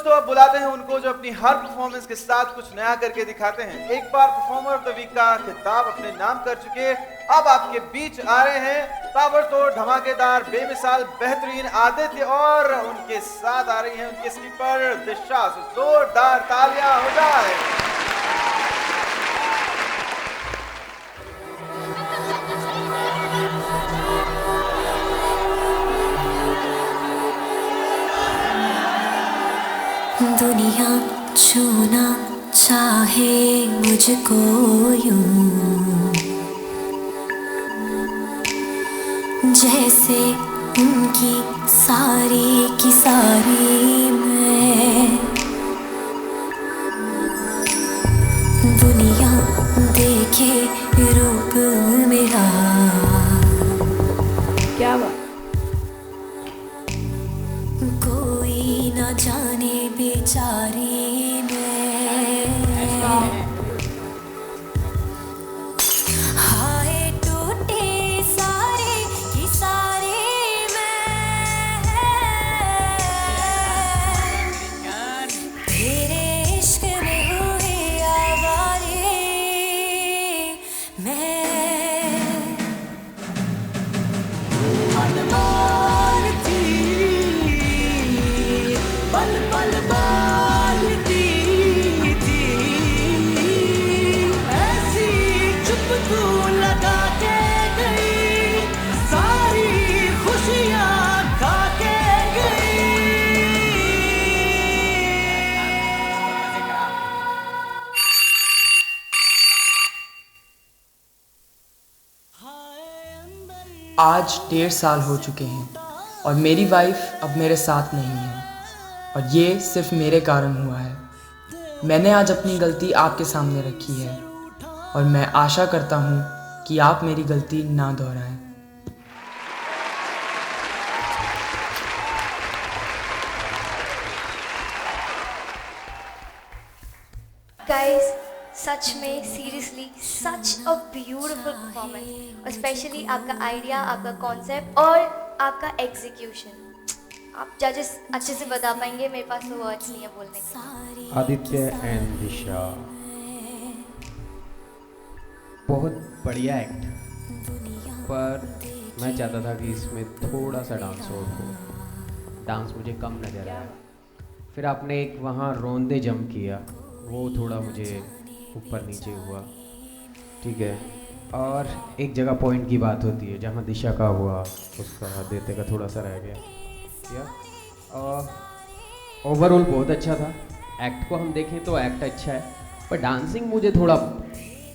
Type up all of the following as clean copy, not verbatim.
दोस्तों अब बुलाते हैं उनको जो अपनी हर परफॉर्मेंस के साथ कुछ नया करके दिखाते हैं। एक बार परफॉर्मर ऑफ द वीक का खिताब अपने नाम कर चुके, अब आपके बीच आ रहे हैं ताबड़तोड़, धमाकेदार, बेमिसाल, बेहतरीन आदित्य और उनके साथ आ रही हैं उनके स्कीपर दिशा। जोरदार तालियां हो जाए। दुनिया छूना चाहे मुझको यूं, जैसे उनकी सारी की सारी मैं। दुनिया देखे रूप मेरा, क्या बात। कोई ना जाने बेचारी मैं। हाय टूटे सारे की सारे मैं, तेरे इश्क में हुए आवारे मैं। पल बालती थी, ऐसी चुप तू लगा के गई, सारी खुशियाँ खा के गई। आज 1.5 साल हो चुके हैं और मेरी वाइफ अब मेरे साथ नहीं है, और ये सिर्फ मेरे कारण हुआ है। मैंने आज अपनी गलती आपके सामने रखी है और मैं आशा करता हूँ कि आप मेरी गलती ना दोहराएं। Guys, सच में seriously such a beautiful performance, और स्पेशली आपका आइडिया, आपका कॉन्सेप्ट और आपका एग्जीक्यूशन। आप जजेस अच्छे से बता पाएंगे, मेरे पास तो वर्ड्स नहीं है बोलने के। आदित्य एंड दिशा, बहुत बढ़िया एक्ट, पर मैं चाहता था कि इसमें थोड़ा सा डांस और हो। डांस मुझे कम नज़र आया। फिर आपने एक वहाँ रोंदे जम किया, वो थोड़ा मुझे ऊपर नीचे हुआ, ठीक है। और एक जगह पॉइंट की बात होती है जहाँ दिशा का हुआ, उसका आदित्य का थोड़ा सा रह गया। ओवरऑल बहुत अच्छा था। एक्ट को हम देखें तो एक्ट अच्छा है, पर डांसिंग मुझे थोड़ा,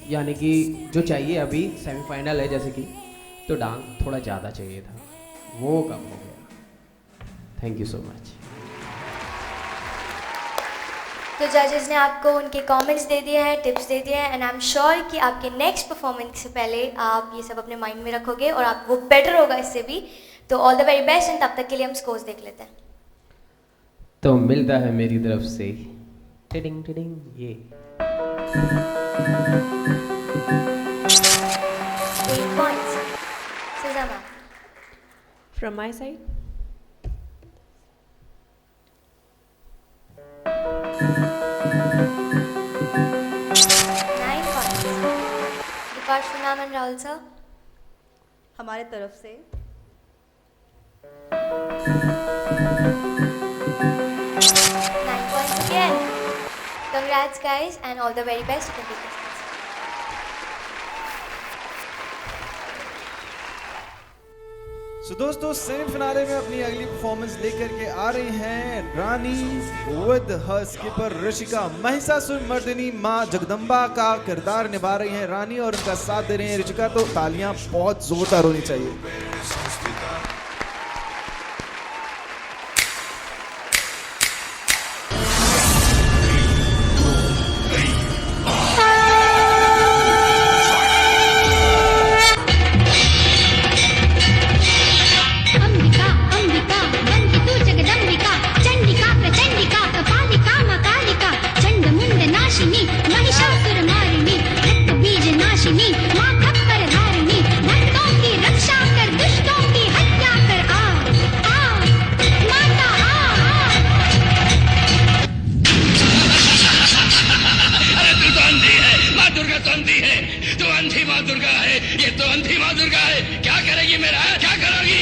यानी कि जो चाहिए, अभी सेमीफाइनल है जैसे कि, तो डांस थोड़ा ज़्यादा चाहिए था, वो कम हो गया। Thank you so much. तो जजेस ने आपको उनके कमेंट्स दे दिए हैं, टिप्स दे दिए हैं, एंड आई एम श्योर कि आपके नेक्स्ट परफॉर्मेंस से पहले आप ये सब अपने माइंड में रखोगे और आप वो बेटर होगा इससे भी। तो all the very best, and तब तक के लिए हम स्कोर्स देख लेते हैं। तो मिलता है मेरी तरफ से टिडिंग टिडिंग ये 8 points. Susanna. From my side, 9 points. Vikas Shanam and Rahul sir. हमारे तरफ से 9 points again. Congrats guys, and all the very best. You can take this. So दोस्तों सेमीफिनाले में अपनी अगली परफॉर्मेंस लेकर के आ रही हैं Rani with her skipper Rishika. Mahishasura Mardini माँ जगदम्बा का किरदार निभा रही हैं रानी और उनका साथ दे रही हैं ऋषिका। तो तालियां बहुत जोरदार होनी चाहिए। माँ खप्पर धारिणी, भक्तों की रक्षा कर दुष्ट अंधी है, तू अंधी माँ दुर्गा है, ये तो अंधी माँ दुर्गा है। क्या करेगी मेरा, क्या करोगी?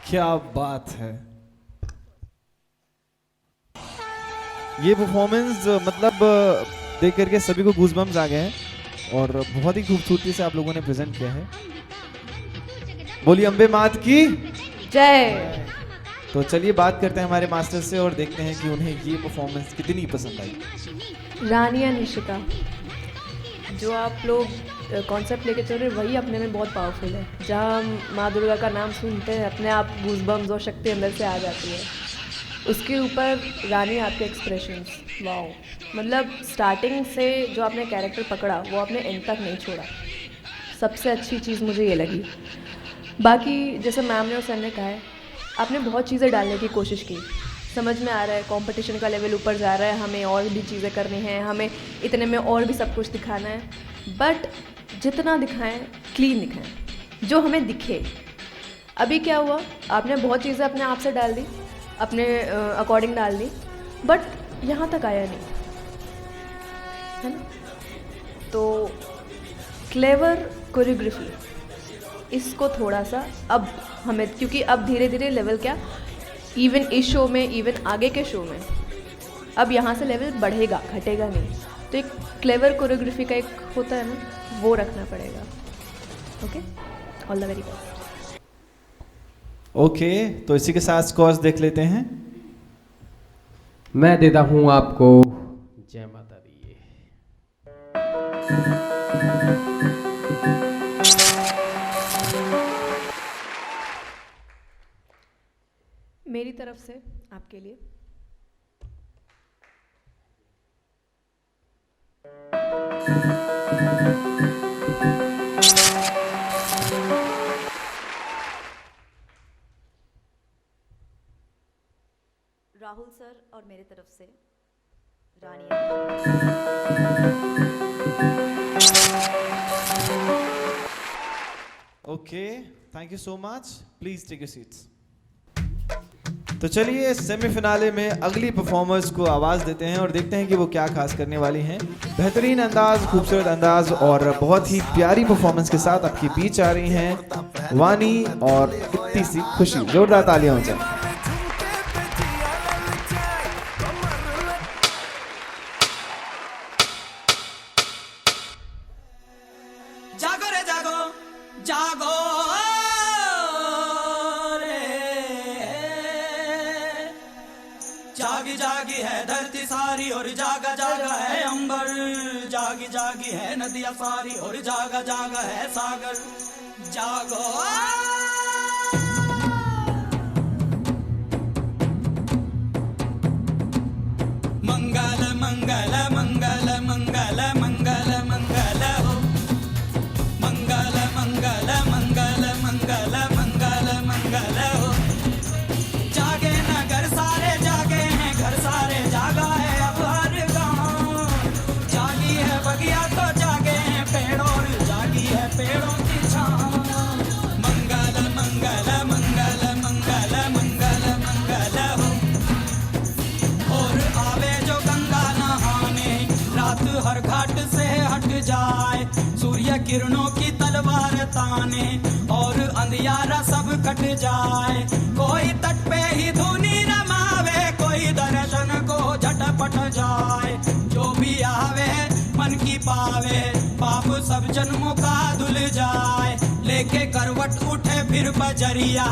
क्या बात है। ये परफॉर्मेंस मतलब देख करके सभी को गूज़बम्स आ गए हैं और बहुत ही खूबसूरती से आप लोगों ने प्रेजेंट किया है। बोलिए अम्बे मात की जय। तो चलिए बात करते हैं हमारे मास्टर से और देखते हैं कि उन्हें ये परफॉर्मेंस कितनी पसंद आई। रानिया निशिका, जो आप लोग कॉन्सेप्ट लेके चल रहे हैं वही अपने में बहुत पावरफुल है। जहाँ माँ दुर्गा का नाम सुनते हैं अपने आप गूज़बम्स और शक्ति अंदर से आ जाती है। उसके ऊपर रानी आपके एक्सप्रेशंस, वाओ, मतलब स्टार्टिंग से जो आपने कैरेक्टर पकड़ा वो आपने एंड तक नहीं छोड़ा। सबसे अच्छी चीज़ मुझे ये लगी। बाकी जैसे मैम ने और सर ने कहा है, आपने बहुत चीज़ें डालने की कोशिश की। समझ में आ रहा है कंपटीशन का लेवल ऊपर जा रहा है, हमें और भी चीज़ें करनी हैं, हमें इतने में और भी सब कुछ दिखाना है। बट जितना दिखाएं क्लीन दिखाएं, जो हमें दिखे। अभी क्या हुआ, आपने बहुत चीज़ें अपने आप से डाल दी, अपने अकॉर्डिंग डाल दी, बट यहाँ तक आया नहीं, है ना। तो क्लेवर कोरियोग्राफी, इसको थोड़ा सा अब हमें, क्योंकि अब धीरे धीरे लेवल क्या, इवन इस शो में, इवन आगे के शो में, अब यहाँ से लेवल बढ़ेगा, घटेगा नहीं। तो एक क्लेवर कोरियोग्राफी का एक होता है ना, वो रखना पड़ेगा। Okay, all the very best. Okay, तो इसी के साथ स्कोर्स देख लेते हैं। मैं देता हूँ आपको जय माता दी। मेरी तरफ से आपके लिए राहुल सर और मेरे तरफ से Rani. Okay, thank you so much. Please take your seats. तो चलिए सेमीफिनाले में अगली परफॉर्मर्स को आवाज देते हैं और देखते हैं कि वो क्या खास करने वाली हैं। बेहतरीन अंदाज, खूबसूरत अंदाज और बहुत ही प्यारी परफॉर्मेंस के साथ आपके बीच आ रही हैं वानी और इतनी सी खुशी। जोरदार तालियां हो जाए। जागो रे जागो, जागो जागी जागी है धरती सारी और जागा जागा है अंबर, जागी जागी है नदियां सारी और जागा जागा है सागर। जागो मंगल मंगल मंगल मंगल मंगल मंगल हो मंगल मंगल मंगल मंगल मंगल मंगल हो जागे नगर सारे जागे हैं घर सारे जागा है अब हर गाँव जागी है बगिया तो जागे हैं पेड़ और जागी है पेड़ों की छाँव मंगल मंगल मंगल मंगल मंगल मंगल हो और आवे जो गंगा नहाने रात हर घाट से हट जाए सूर्य किरणों की तलवार ताने और अंधियारा सब कट जाए कोई तट पे ही धुनी रमावे कोई दर्शन को झटपट जाए जो भी आवे मन की पावे पाप सब जन्मों का धुल जाए लेके करवट उठे फिर बजरिया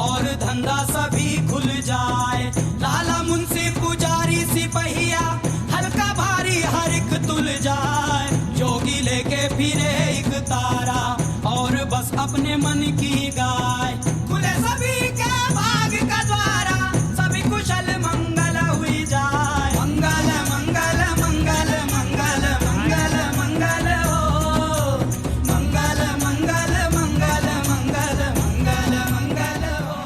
और धंधा सभी खुल जाए लाला मुंशी पुजारी सिपहिया हल्का भारी हर एक तुल जाए जोगी लेके फिरे एक तारा और बस अपने मन की गाय खुले सभी के भाग का द्वारा सभी कुशल मंगल हुई जाए मंगल मंगल मंगल मंगल मंगल मंगल हो मंगल मंगल मंगल मंगल मंगल मंगल हो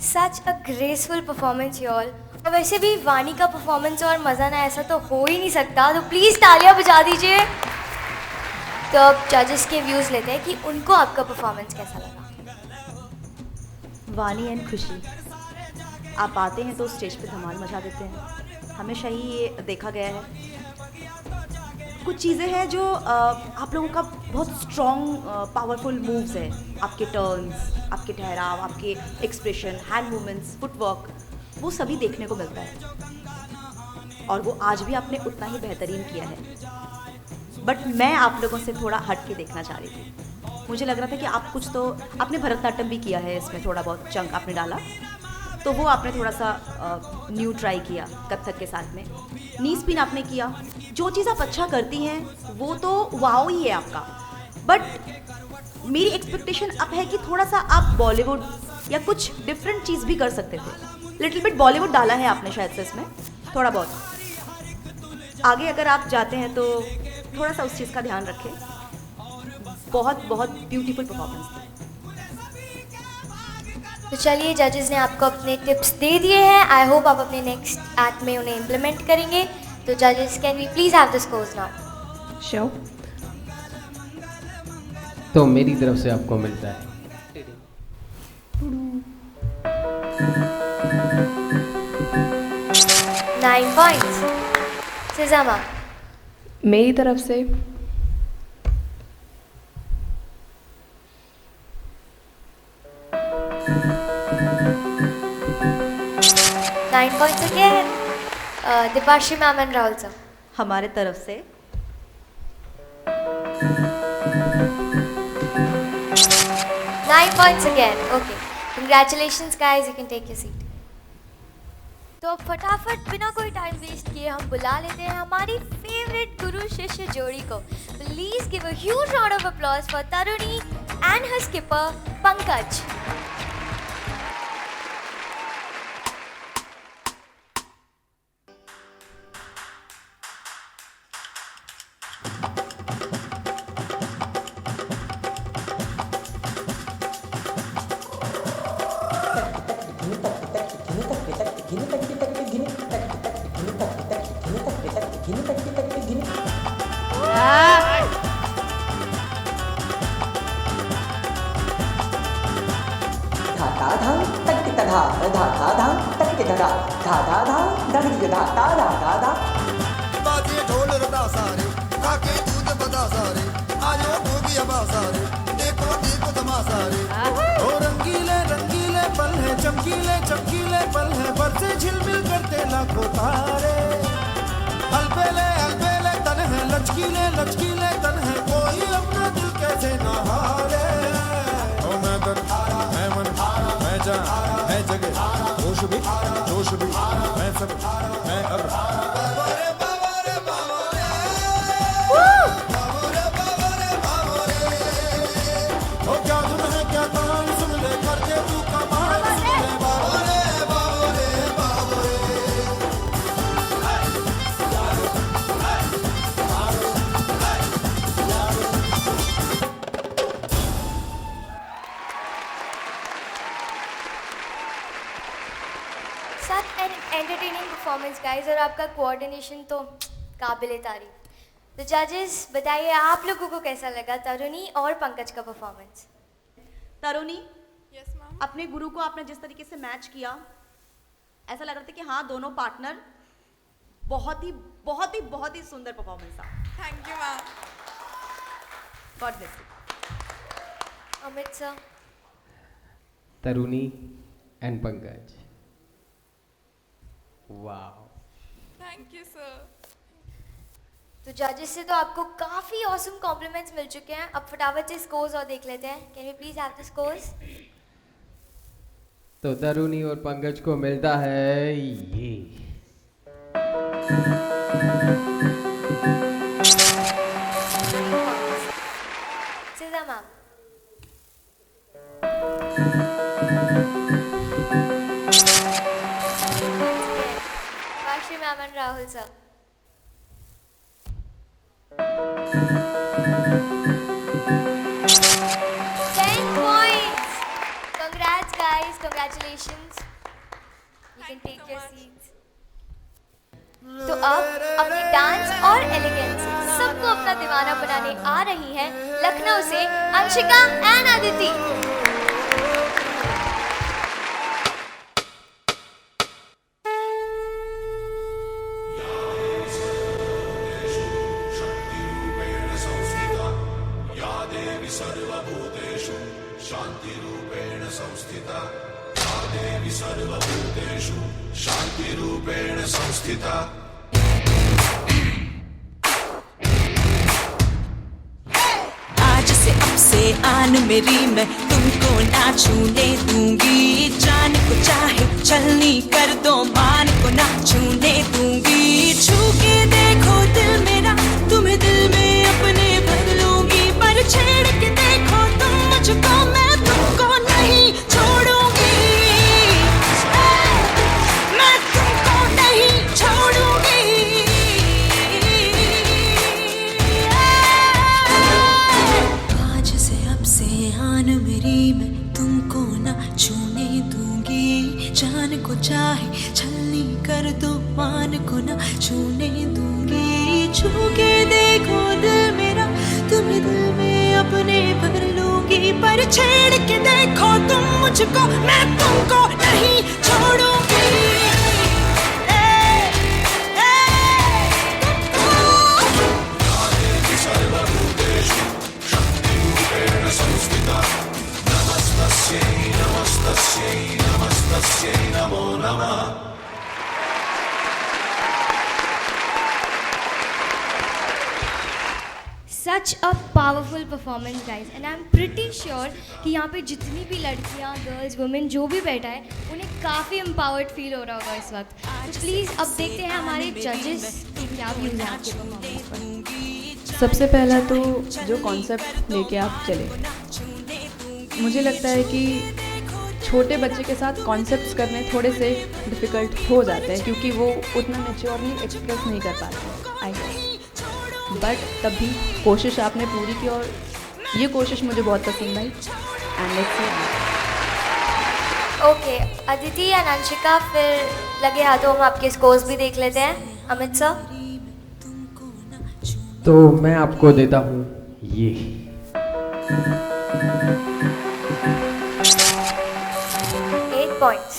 such a graceful performance you all. और वैसे भी वानी का परफॉर्मेंस और मज़ा ना ऐसा तो हो ही नहीं सकता, तो प्लीज़ तालियां बजा दीजिए। तो अब जजेस के व्यूज़ लेते हैं कि उनको आपका परफॉर्मेंस कैसा लगा। वानी एंड खुशी, आप आते हैं तो स्टेज पे धमाल मचा देते हैं, हमेशा ही ये देखा गया है। कुछ चीज़ें हैं जो आप लोगों का बहुत स्ट्रॉन्ग पावरफुल मूव्स है, आपके टर्न्स, आपके ठहराव, आपके एक्सप्रेशन, हैंड मूवमेंट्स, फुटवर्क, वो सभी देखने को मिलता है और वो आज भी आपने उतना ही बेहतरीन किया है। बट मैं आप लोगों से थोड़ा हट के देखना चाह रही थी। मुझे लग रहा था कि आप कुछ तो आपने भरतनाट्यम भी किया है, इसमें थोड़ा बहुत चंक आपने डाला, तो वो आपने थोड़ा सा न्यू ट्राई किया कथक के साथ में। नी स्पिन आपने किया, जो चीज़ आप अच्छा करती हैं वो तो वाओ ही है आपका। बट मेरी एक्सपेक्टेशन अब है कि थोड़ा सा आप बॉलीवुड या कुछ डिफरेंट चीज़ भी कर सकते थे। लिटिल बिट बॉलीवुड डाला है आपने शायद से इसमें, थोड़ा बहुत। आगे अगर आप जाते हैं तो थोड़ा सा उस चीज़ का ध्यान रखें। बहुत बहुत ब्यूटीफुल परफॉर्मेंस थी। तो चलिए, जजेस ने आपको अपने टिप्स दे दिए हैं। आई होप आप अपने नेक्स्ट एक्ट में उन्हें इम्प्लीमेंट करेंगे। तो जजेस, can we please have the scores now? Sure. तो मेरी तरफ से आपको मिलता है 9 पॉइंट्स। सिजामा, मेरी तरफ से 9 points again. Deepashri ma'am and Rahul sir, हमारे तरफ से 9 points again. Okay. Congratulations guys, you can take your seat. तो अब फटाफट बिना कोई टाइम वेस्ट किए हम बुला लेते हैं हमारी फेवरेट गुरु शिष्य जोड़ी को। Please give a huge round of applause for तरुणी एंड हर स्किपर पंकज। बाजे ढोल रदा सारे, खाके दूध बदा सारे, आयो भोगी अबा सारे, देखो देखो तमाशा रे। ओ रंगीले रंगीले पल है, चमकीले चमकीले पल है, बरसे झिलमिल करते लाखों तारे। अलबेले तन है, लचकीले लचकीले तन है, कोई अपना दिल कैसे ना हारे। ओ मैं दर, मैं मन, मैं जान, मैं जगह, होश भी जोश भी, मैं सब, मैं अब। ओ क्या परफॉर्मेंस गाइस और आपका कोऑर्डिनेशन तो काबिले तारीफ। तो जजेस बताइए आप लोगों को कैसा लगा तरुणी और पंकज का परफॉर्मेंस? तरुणी, अपने गुरु को आपने जिस तरीके से मैच किया, ऐसा लग रहा था कि हाँ दोनों पार्टनर बहुत ही सुंदर परफॉर्मेंस था। Thank you ma'am. God bless you. Amit sir. Taruni and Pankaj, wow. Thank you sir. तो जजेस से तो आपको काफी ऑसम कॉम्प्लीमेंट्स मिल चुके हैं। अब फटाफट से स्कोर्स और देख लेते हैं। Can we please have the scores? तो तरुणी और पंकज को मिलता है ये। Sidha ma'am. Vashi ma'am and Rahul sir. Congrats guys, congratulations. You can take your seats. तो अब अपनी डांस और एलिगेंस से सबको अपना दीवाना बनाने आ रही हैं लखनऊ से अंशिका एंड अदिति। आज से अब से आन मेरी मैं तुमको ना छूने दूंगी, जान को चाहे चलनी कर दो मान को ना छूने दूंगी। छू के देखो दिल मेरा तुम्हें दिल में अपने भर लूंगी, पर छेड़ के देखो तुम मुझको मैं तुमको नहीं छोड़ूंगी, मैं तुमको नहीं छोड़ूंगी। आज से अब से आन मेरी मैं तुमको ना छूने दूंगी, जान को चाहे छलनी कर दो मान को ना छूने दूंगी। छू के देखो दिल मेरा तुम्हें दिल में अपने भर लूंगी, पर छेड़ के देखो तुम मुझको मैं तुमको नहीं छोड़ूंगी। Such a powerful performance guys and I'm pretty sure कि यहाँ पे जितनी भी लड़कियाँ गर्ल्स वुमेन जो भी बैठा है उन्हें काफ़ी empowered फील हो रहा होगा इस वक्त। तो प्लीज़ अब देखते हैं हमारे जजेस के क्या व्यूज़ हैं आपके परफॉर्मेंस पर। सबसे पहला तो जो कॉन्सेप्ट लेके आप चले, मुझे लगता है कि छोटे बच्चे के साथ कॉन्सेप्ट्स करने थोड़े से डिफ़िकल्ट हो जाते हैं क्योंकि वो उतना मैच्योरली एक्सप्रेस नहीं कर पाते आई गेस, बट तब भी कोशिश आपने पूरी की और ये कोशिश मुझे बहुत पसंद आई। एंड लेट्स ओके अदिति या अंशिका, फिर लगे हाथों हम आपके स्कोर्स भी देख लेते हैं। अमित सर। तो मैं आपको देता हूँ ये। 8 points।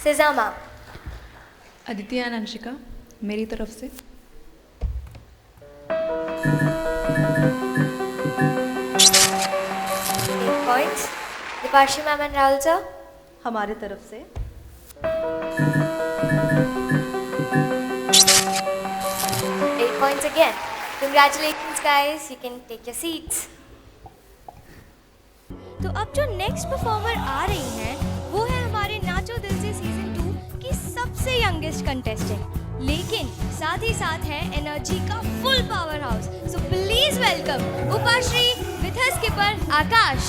Sija ma'am. Aditi and Anshika मेरी तरफ से 8 points। Deepashi ma'am and Rahul sir. हमारे तरफ से 8 points again। Congratulations guys, you can take your seats। तो अब जो नेक्स्ट परफॉर्मर आ रही हैं वो है हमारे नाचो दिल से सीजन 2 की सबसे यंगेस्ट कंटेस्टेंट, लेकिन साथ ही साथ है एनर्जी का full powerhouse. So please welcome Upashri with her skipper Akash.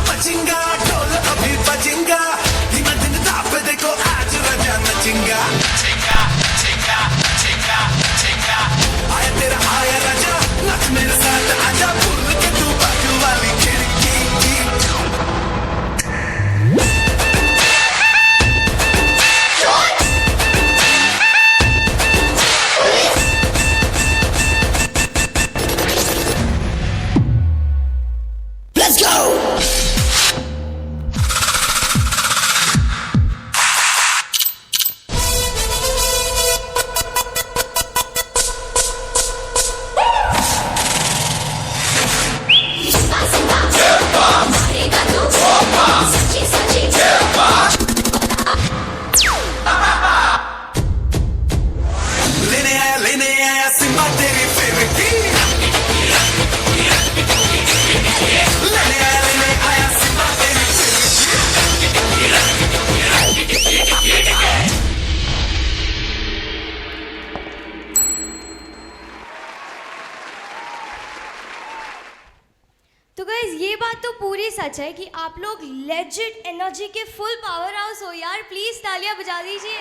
मचिंगा ढोल अभी बजे गाइस ये बात तो पूरी सच है कि आप लोग लेजिट एनर्जी के फुल पावर हाउस हो यार, प्लीज तालियां बजा दीजिए।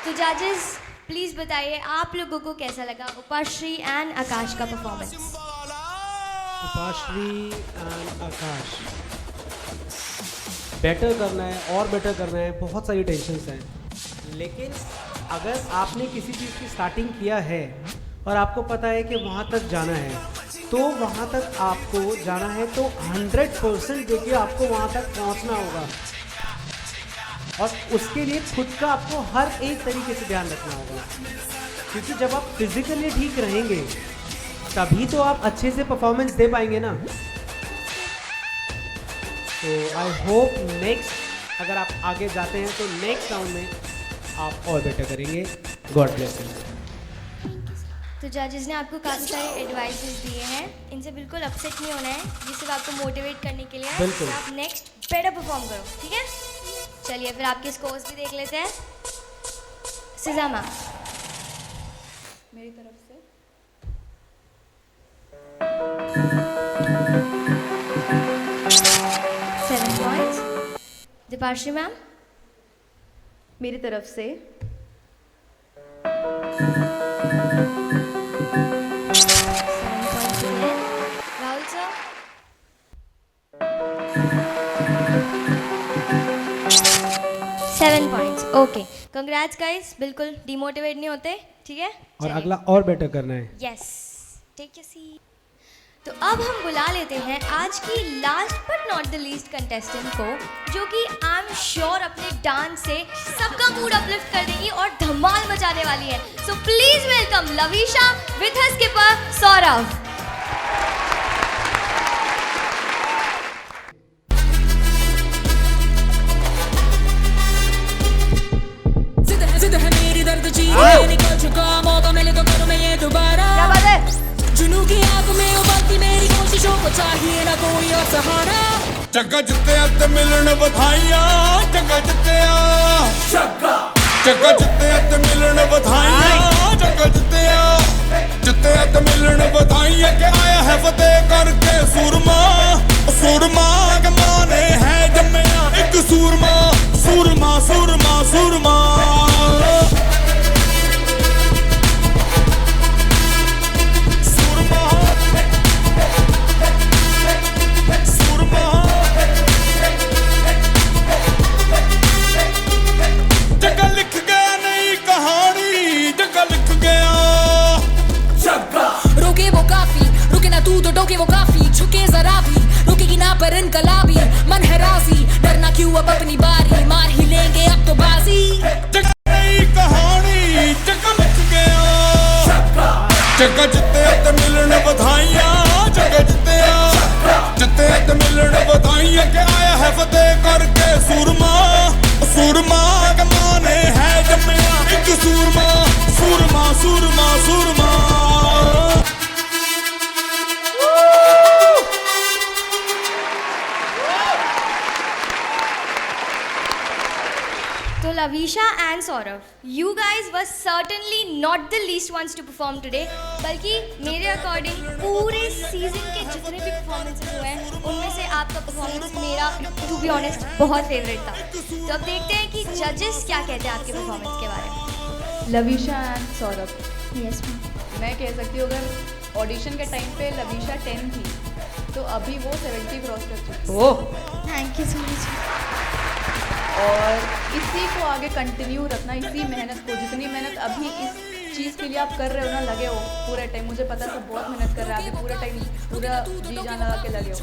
तो जजेस प्लीज बताइए आप लोगों को कैसा लगा उपाश्री एंड आकाश का परफॉर्मेंस। उपाश्री एंड आकाश, बेटर करना है और बेटर करना है, बहुत सारी टेंशन्स हैं, लेकिन अगर आपने किसी चीज़ की स्टार्टिंग किया है और आपको पता है कि वहाँ तक जाना है, तो वहाँ तक आपको जाना है, तो 100% देखिए आपको वहाँ तक पहुँचना होगा और उसके लिए खुद का आपको हर एक तरीके से ध्यान रखना होगा, क्योंकि जब आप फिजिकली ठीक रहेंगे तभी तो आप अच्छे से परफॉर्मेंस दे पाएंगे ना। तो आई होप नेक्स्ट अगर आप आगे जाते हैं तो नेक्स्ट राउंड में आप और बेटर करेंगे। God bless you. तो जजेस ने आपको काफ़ी सारे एडवाइसेस दिए हैं, इनसे बिल्कुल अपसेट नहीं होना है, ये सिर्फ आपको मोटिवेट करने के लिए है बिल्कुल। कि आप नेक्स्ट बेटर परफॉर्म करो, ठीक है। चलिए फिर आपके स्कोर्स भी देख लेते हैं। सिजा मैम मेरी तरफ से 7 पॉइंट्स। दीपाश्री मैम मेरी तरफ से 7 points again। Rahul sir 7 points. Okay congrats guys, बिल्कुल डिमोटिवेट नहीं होते, ठीक है। और अगला और बेटर करना है। Yes take your seat. तो अब हम बुला लेते हैं आज की last but not the least contestant को, जो कि आई एम श्योर अपने डांस से सबका मूड अपलिफ्ट कर देंगी और धमाल मचाने वाली है। So please welcome Lavisha with her skipper Saurabh. जिद है मेरी दर्द चीज़ निकल चुका, मौका मिले तो करूँ मैं ये दोबारा। क्या बात है? जुनू की आंख में उबलती मेरी कोशिशों को चाहिए ना कोई और सहारा। चक्का जित्ते ते मिलन बधाइयां, चक्का जित्ते ते मिलन बधाइयां, चक्का जित्ते ते मिलन बधाइयां के आया है फतेह करके सूरमा, सूरमा के माने है जम्मिया एक सूरमा, सूरमा सूरमा सूरमा। जगह लिख गया नई कहानी, जगह लिख गया। रोके वो काफी, रुके ना तू तो टोके वो काफी, झुके जरा भी रुकेगी ना पर इनकलाबी, मन है राजी डरना क्यों अब अपनी बारी, मार ही लेंगे अब तो बाजी। जगह नई कहानी, जगह लिख गया। जगह जित्ते ते मिलन बधाइयां, जगह जित्ते ते मिलन बधाइयां के आया है फतेह करके सूरमा, सूरमा के माने है जम्मिया एक सूरमा, सूरमा सूरमा सूरमा। तो Lavisha and Saurabh, you guys were certainly not the least ones to perform today, बल्कि मेरे अकॉर्डिंग पूरे सीजन के जितने भी परफॉर्मेंसेस हुए हैं उनमें से आपका परफॉर्मेंस मेरा टू बी ऑनेस्ट बहुत फेवरेट था। तो अब देखते हैं कि जजेस क्या कहते हैं आपके परफॉर्मेंस के बारे में। लवीशा एंड सौरभ, यस मैं कह सकती हूँ अगर ऑडिशन के टाइम पे लवीशा 10 थी तो अभी वो 70 क्रॉस कर चुकी है। Oh thank you so much. और इसी को आगे कंटिन्यू रखना, इसी मेहनत को, जितनी मेहनत अभी इस चीज़ के लिए आप कर रहे हो ना, लगे हो पूरे टाइम, मुझे पता है सब बहुत मेहनत कर रहे हैं अभी पूरे टाइम, पूरा जी जान लगा के लगे हो,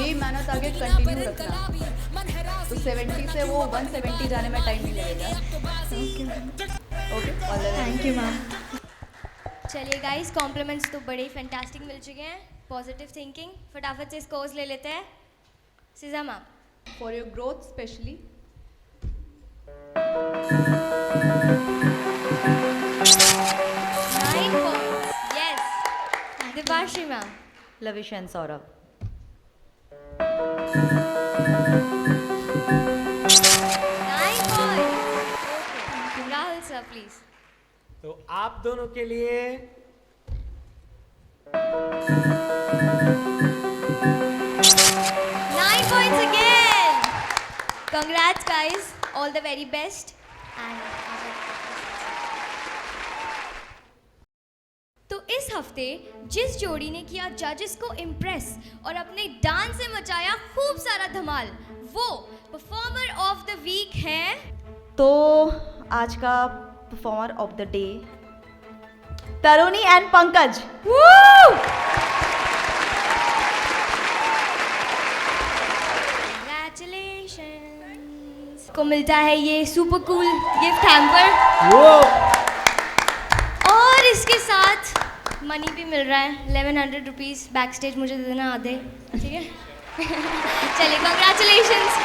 यही मेहनत आगे कंटिन्यू रखना, तो 70 से वो 170 जाने में टाइम नहीं लगेगा। Okay thank you ma'am. चलिए गाइस कॉम्प्लीमेंट्स तो बड़े ही फैंटास्टिक मिल चुके हैं, पॉजिटिव थिंकिंग, फटाफट से स्कोर्स ले लेते हैं। Sija ma'am for your growth specially 9 points. Yes. Dipashri ma'am. Lavish and Saurabh 9 points. Okay. Rahul sir, please. तो आप दोनों के लिए Congrats guys, all the very best. तो इस हफ्ते जिस जोड़ी ने किया जजेस को इम्प्रेस और अपने डांस से मचाया खूब सारा धमाल, वो परफॉर्मर ऑफ द वीक है। तो आज का परफॉर्मर ऑफ द डे तरुणी एंड पंकज। Congratulations को मिलता है ये सुपर कूल गिफ्ट हैम्पर और इसके साथ मनी भी मिल रहा है 1100 रुपीज़। बैक स्टेज मुझे दे देना आधे, ठीक है? चलिए, congratulations.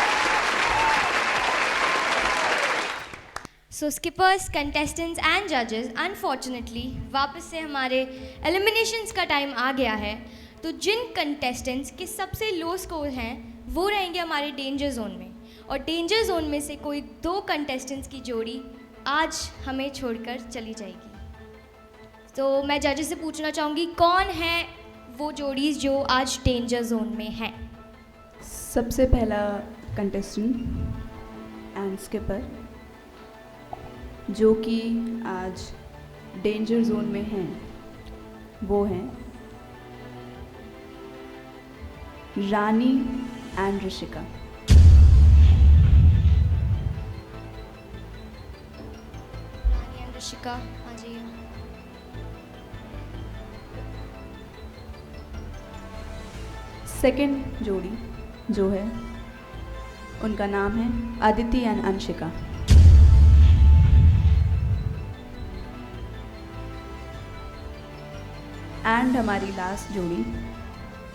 So skippers, contestants and जजेस, अनफॉर्चुनेटली वापस से हमारे एलिमिनेशंस का टाइम आ गया है। तो जिन कंटेस्टेंट्स के सबसे लो स्कोर हैं वो रहेंगे हमारे डेंजर जोन में, और डेंजर जोन में से कोई 2 कंटेस्टेंट्स की जोड़ी आज हमें छोड़कर चली जाएगी। तो मैं जजेस से पूछना चाहूँगी, कौन है वो जोड़ीज़ जो आज डेंजर जोन में हैं? सबसे पहला कंटेस्टेंट एंड स्किपर जो कि आज डेंजर जोन में हैं, वो हैं रानी एंड ऋषिका। रानी एंड ऋषिका, आ जाइए। सेकंड जोड़ी जो है उनका नाम है अदिति एंड अंशिका। एंड हमारी लास्ट जोड़ी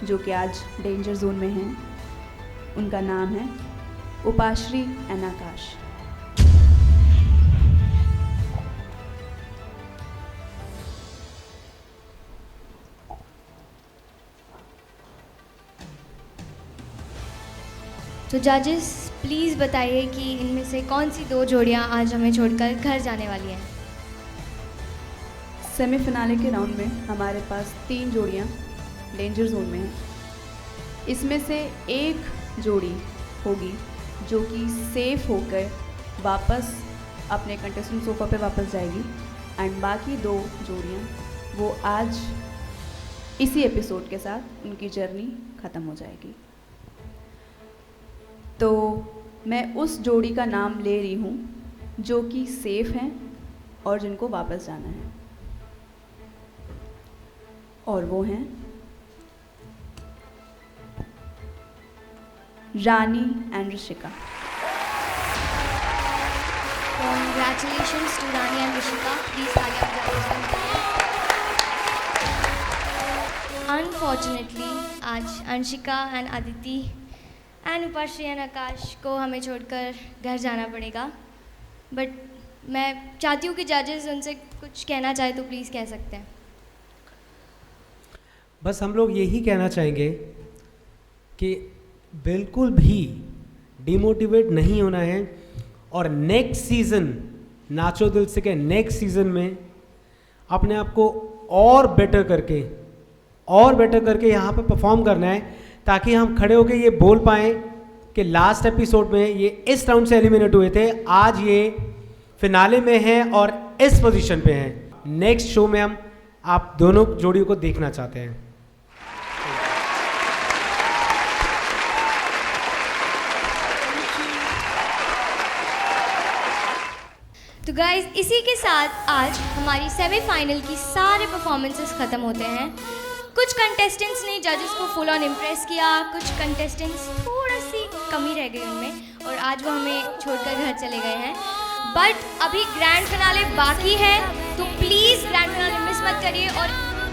जो कि आज डेंजर जोन में है, उनका नाम है उपाश्री एंड आकाश। तो जजेस प्लीज़ बताइए कि इनमें से कौन सी 2 जोड़ियां आज हमें छोड़कर घर जाने वाली हैं? सेमीफिनाले के राउंड में हमारे पास 3 जोड़ियां डेंजर जोन में हैं। इसमें से एक जोड़ी होगी जो कि सेफ होकर वापस अपने कंटेस्टेंट सोफा पे वापस जाएगी, एंड बाकी 2 जोड़ियां वो आज इसी एपिसोड के साथ उनकी जर्नी ख़त्म हो जाएगी। तो मैं उस जोड़ी का नाम ले रही हूँ जो कि सेफ हैं और जिनको वापस जाना है, और वो हैं Rani and Rishika. Congratulations to Rani and Rishika. Please आगे आप जाइए। अनफॉर्चुनेटली आज Anshika and Aditi and Upashri and Akash को हमें छोड़कर घर जाना पड़ेगा, बट मैं चाहती हूँ कि जजेस उनसे कुछ कहना चाहे तो प्लीज़ कह सकते हैं। बस हम लोग यही कहना चाहेंगे कि बिल्कुल भी डिमोटिवेट नहीं होना है, और नेक्स्ट सीज़न नाचो दिल से के नेक्स्ट सीज़न में अपने आप को और बेटर करके यहाँ पे परफॉर्म करना है, ताकि हम खड़े होकर ये बोल पाएँ कि लास्ट एपिसोड में ये इस राउंड से एलिमिनेट हुए थे, आज ये फिनाले में हैं और इस पोजीशन पे हैं। नेक्स्ट शो में हम आप दोनों जोड़ियों को देखना चाहते हैं। तो गाइज इसी के साथ आज हमारी सेमीफाइनल की सारे परफॉर्मेंसेस ख़त्म होते हैं। कुछ कंटेस्टेंट्स ने जजेस को फुल ऑन इम्प्रेस किया, कुछ कंटेस्टेंट्स थोड़ा सी कमी रह गई उनमें, और आज वो हमें छोड़कर घर चले गए हैं। बट अभी ग्रैंड फिनाले बाकी है, तो प्लीज़ ग्रैंड फिनाले मिस मत करिए, और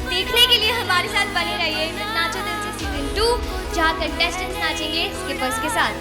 देखने के लिए हमारे साथ बने रहिए नाचो दिल से सीजन 2, जहाँ कंटेस्टेंट्स नाचेंगे स्किपर्स के साथ।